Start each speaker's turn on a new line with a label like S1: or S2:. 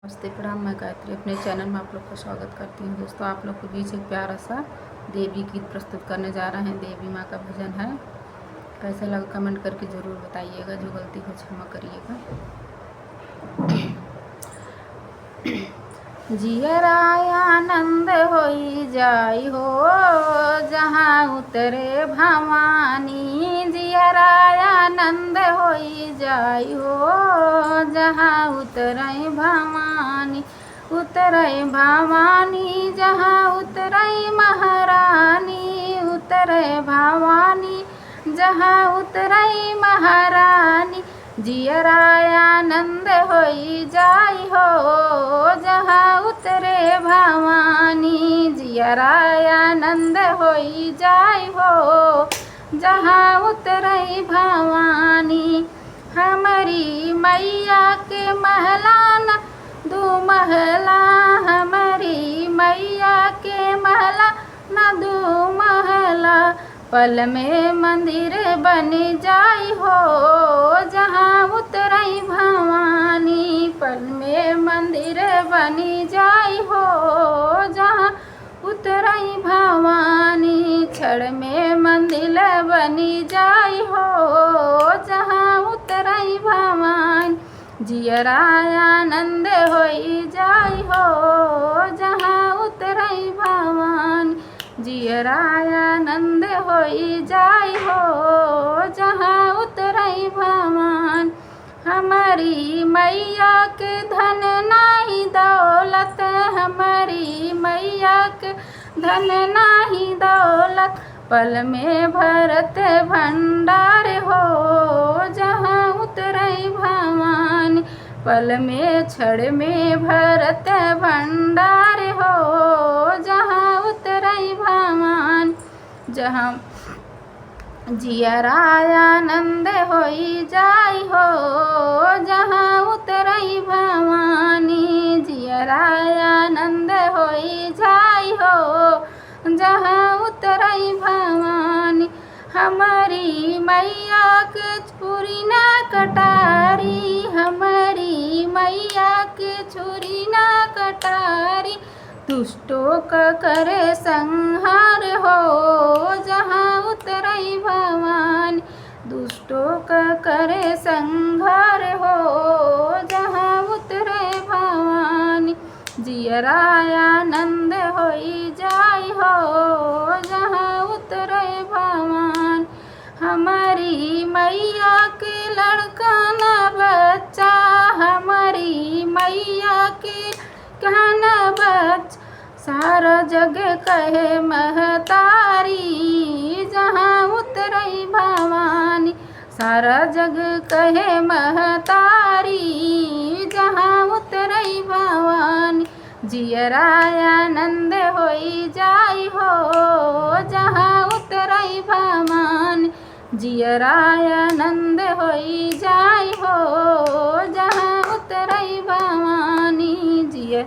S1: नमस्ते प्रणाम। मैं गायत्री अपने चैनल में आप लोग का स्वागत करती हूँ। दोस्तों, आप लोग के बीच एक प्यारा सा देवी गीत प्रस्तुत करने जा रहे हैं। देवी माँ का भजन है। कैसा लगा कमेंट करके ज़रूर बताइएगा। जो गलती हो क्षमा करिएगा। जियराय आनंद होई जाई हो जहाँ उतरे भवानी। जियराय आनंद होई जाई हो जहाँ उतरे भवानी। उतरे भवानी जहाँ उतरे महारानी। उतरे भवानी जहाँ उतरे महारानी। जियराय आनंद होई जाई हो जहाँ उतरे भवानी। जियराय आनंद होई जाई हो जहाँ उतरे भवानी। हमारी मैया के महलाना दो महला। हमारी मैया के महला न दो महला। पल में मंदिर बन जाई हो जहाँ उतरे भवानी। पल में मंदिर बन जाई हो जहाँ उतरे भवानी। क्षण में मंदिर बन जाई हो जहाँ उतरे भवानी। जियराय आनंद होई जाई हो जहाँ उतरे भवानी। जियराय आनंद होई जाई हो जहाँ उतरे भवानी। हमारी मैया के धन नाही दौलत। हमारी मैया के धन नाही दौलत। पल में भरत भंडार हो जहाँ उतरे भवानी। पल में क्षण में भरत भंडार हो जहाँ उतरे भवानी। जहाँ जियराय आनंद होई जाई हो जहाँ उतरे भवानी। जियराय आनंद होई जाई हो जहाँ उतरे भवानी। हमारी मैया के छुरी ना कटारी। हमारी मैया के छुरी ना कटारी। दुष्टों का करे संहार हो जहाँ उतरे भवानी। दुष्टों का करे संहार हो जहाँ उतरे भवानी। जियराय आनंद होई जाई हो जहाँ उतरे भवानी। हमारी मैया के लड़का न बच्चा। हमारी मैया के कहन बच्चा। सारा जग कहे महतारी जहाँ उतरे भवानी। सारा जग कहे महतारी जहाँ उतरे भवानी। जियराय आनंद होई जाई हो जहाँ उतरे भवानी। जियराय आनंद होई जाई हो जहाँ उतरे भवानी। जिय